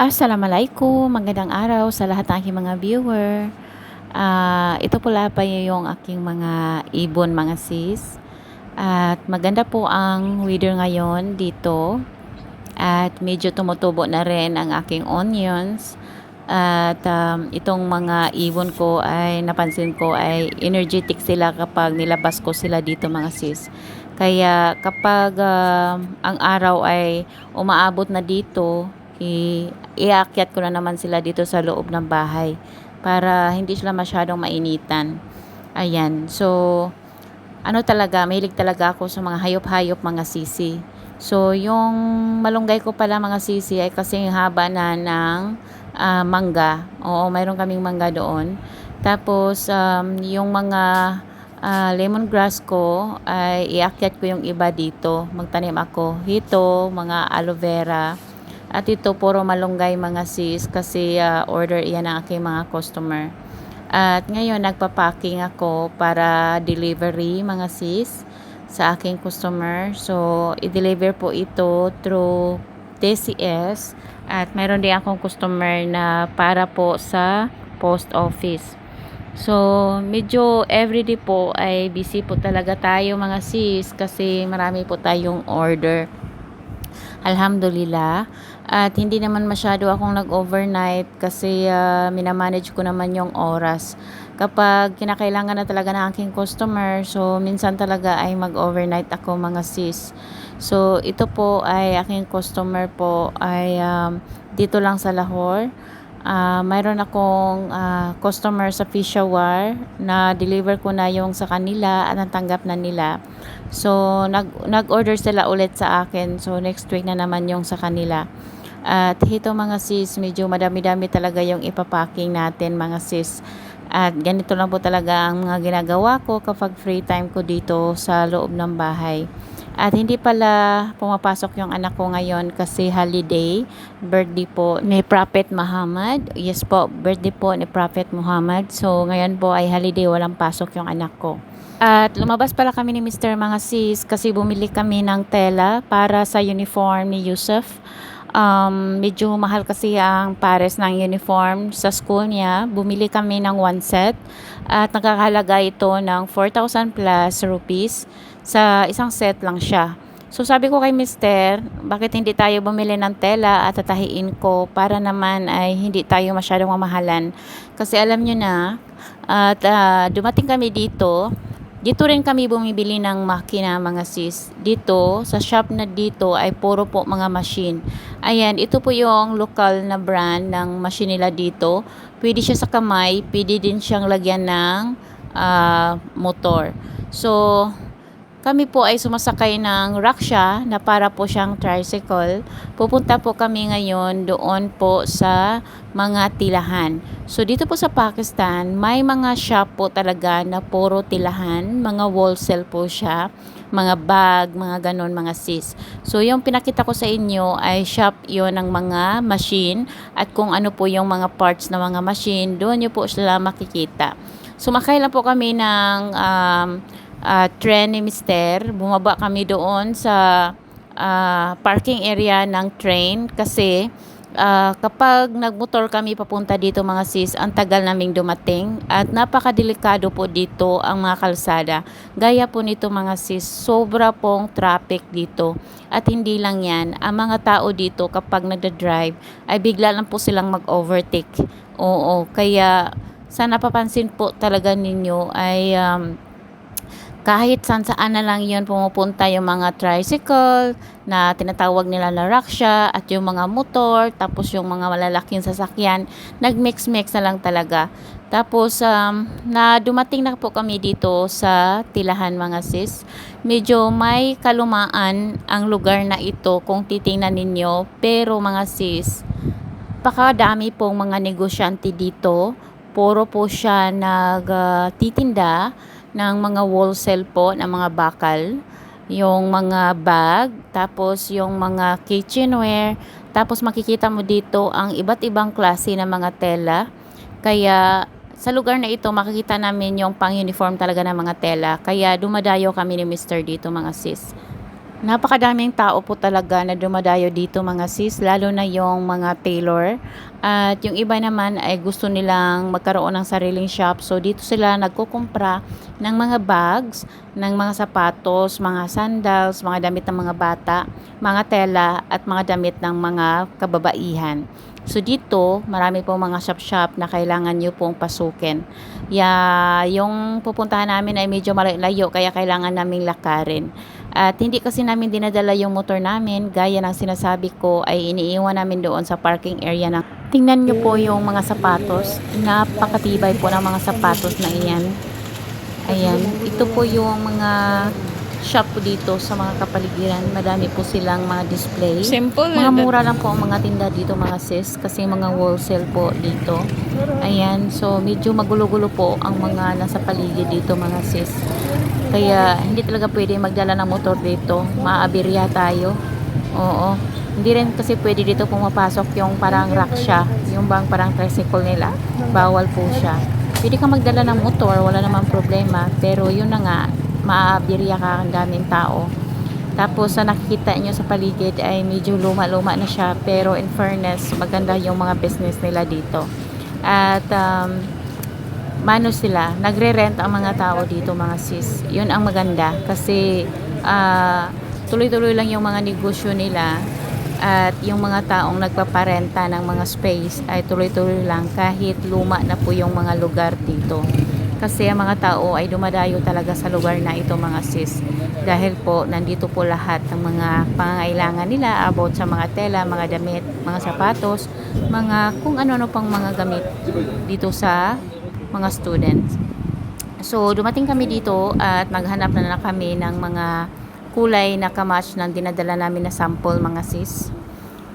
Assalamualaikum, magandang araw sa lahat ng aking mga viewer. Ito pala pa yung aking mga ibon, mga sis. At maganda po ang weather ngayon dito. At medyo tumutubo na rin ang aking onions. At itong mga ibon ko ay napansin ko ay energetic sila kapag nilabas ko sila dito, mga sis. Kaya kapag ang araw ay umaabot na dito, iakyat ko na naman sila dito sa loob ng bahay para hindi sila masyadong mainitan. Ayan. So, mahilig talaga ako sa mga hayop-hayop, mga sisi. So, yung malunggay ko pala, mga sisi, ay kasing haba na ng mangga. Oo, mayroon kaming mangga doon. Tapos, yung mga lemongrass ko, ay iakyat ko yung iba dito. Magtanim ako. Hito, mga aloe vera. At ito, puro malunggay, mga sis, kasi order iyan ng aking mga customer. At ngayon, nagpa-packing ako para delivery, mga sis, sa aking customer. So, i-deliver po ito through TCS. At mayroon din akong customer na para po sa post office. So, medyo everyday po ay busy po talaga tayo, mga sis, kasi marami po tayong order. Alhamdulillah. At hindi naman masyado akong nag-overnight kasi minamanage ko naman yung oras. Kapag kinakailangan na talaga ng aking customer, so minsan talaga ay mag-overnight ako, mga sis. So ito po ay aking customer po ay dito lang sa Lahore. Mayroon akong customer sa Peshawar na deliver ko na yung sa kanila at natanggap na nila. So, nag-order sila ulit sa akin. So, next week na naman yung sa kanila. At ito, mga sis, medyo madami-dami talaga yung ipapacking natin, mga sis. At ganito lang po talaga ang mga ginagawa ko kapag free time ko dito sa loob ng bahay. At hindi pala pumapasok yung anak ko ngayon kasi holiday, birthday po ni Prophet Muhammad. Yes po, birthday po ni Prophet Muhammad. So ngayon po ay holiday, walang pasok yung anak ko. At lumabas pala kami ni Mr. mga sis kasi bumili kami ng tela para sa uniform ni Yusuf. Medyo mahal kasi ang pares ng uniform sa school niya. Bumili kami ng one set at nakakahalaga ito ng 4,000 plus rupees. Sa isang set lang siya. So sabi ko kay Mister, bakit hindi tayo bumili ng tela at tatahiin ko para naman ay hindi tayo masyadong mamahalan. Kasi alam nyo na, at dumating kami dito. Dito rin kami bumibili ng makina, mga sis. Dito, sa shop na dito ay puro po mga machine. Ayan, ito po yung local na brand ng machine nila dito. Pwede siya sa kamay, pwede din siyang lagyan ng motor. So, kami po ay sumasakay ng rickshaw na para po siyang tricycle. Pupunta po kami ngayon doon po sa mga tilahan. So dito po sa Pakistan, may mga shop po talaga na puro tilahan, mga wholesale po siya, mga bag, mga ganon, mga sis. So yung pinakita ko sa inyo ay shop yon ng mga machine at kung ano po yung mga parts ng mga machine, doon nyo po sila makikita. Sumakay lang po kami ng train ni Mister. Bumaba kami doon sa parking area ng train kasi kapag nagmotor kami papunta dito, mga sis, ang tagal naming dumating at napakadelikado po dito ang mga kalsada. Gaya po nito, mga sis, sobra pong traffic dito. At hindi lang yan, ang mga tao dito kapag nagda-drive ay bigla lang po silang mag-overtake. Oo, kaya sana papansin po talaga ninyo ay kahit saan na lang yun pumupunta yung mga tricycle na tinatawag nila na rickshaw at yung mga motor, tapos yung mga malalaking sasakyan, nagmix-mix na lang talaga. Tapos, na dumating na po kami dito sa tilahan, mga sis. Medyo may kalumaan ang lugar na ito kung titingnan ninyo, pero mga sis, pakadami pong mga negosyante dito. Puro po siya nagtitinda ng mga wholesale po, ng mga bakal, yung mga bag, tapos yung mga kitchenware, tapos makikita mo dito ang iba't ibang klase ng mga tela. Kaya sa lugar na ito makikita namin yung pang-uniform talaga ng mga tela. Kaya dumadayo kami ni Mr. dito, mga sis. Napakadaming tao po talaga na dumadayo dito mga sis, lalo na yung mga tailor. At yung iba naman ay gusto nilang magkaroon ng sariling shop. So dito sila nagkukumpra ng mga bags, ng mga sapatos, mga sandals, mga damit ng mga bata, mga tela at mga damit ng mga kababaihan. So dito, marami pong mga shop-shop na kailangan nyo pong pasukin. Yung pupuntahan namin ay medyo malayo kaya kailangan naming lakarin. At hindi kasi namin dinadala yung motor namin, gaya ng sinasabi ko ay iniiwan namin doon sa parking area na. Tingnan nyo po yung mga sapatos, napakatibay po ng mga sapatos na iyan. Ayan, ito po yung mga shop po dito sa mga kapaligiran. Madami po silang mga display. Simple. Mga mura lang po ang mga tinda dito mga sis kasi mga wholesale po dito. Ayan, so medyo magulo-gulo po ang mga nasa paligid dito mga sis. Kaya hindi talaga pwede magdala ng motor dito. Maabirya tayo. Oo. Hindi rin kasi pwede dito pumapasok yung parang raksha. Yung bang parang tricycle nila. Bawal po siya. Pwede kang magdala ng motor, wala namang problema. Pero yun na nga, maabirya ka, ang daming tao. Tapos sa nakikita nyo sa paligid ay medyo luma-luma na siya. Pero in fairness, maganda yung mga business nila dito. At mano sila, nagre-rent ang mga tao dito mga sis. Yun ang maganda kasi tuloy-tuloy lang yung mga negosyo nila at yung mga taong nagpaparenta ng mga space ay tuloy-tuloy lang kahit luma na po yung mga lugar dito. Kasi ang mga tao ay dumadayo talaga sa lugar na ito mga sis. Dahil po nandito po lahat ng mga pangangailangan nila about sa mga tela, mga damit, mga sapatos, mga kung ano-ano pang mga gamit dito sa mga students. So, dumating kami dito at naghanap na kami ng mga kulay na kamatch ng dinadala namin na sample mga sis.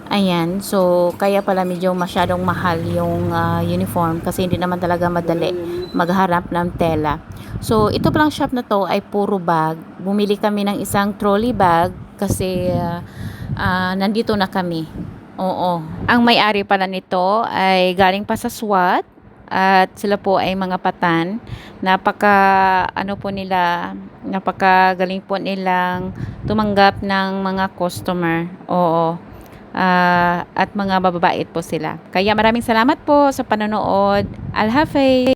Ayan, so kaya pala medyo masyadong mahal yung uniform kasi hindi naman talaga madali magharap ng tela. So, ito palang shop na to ay puro bag. Bumili kami ng isang trolley bag kasi nandito na kami. Oo. Ang may-ari pala nito ay galing pa sa SWAT at sila po ay mga patan. Napakagaling po nilang tumanggap ng mga customer. Oo. At mga mababait po sila. Kaya maraming salamat po sa panonood. Al-Hafiz.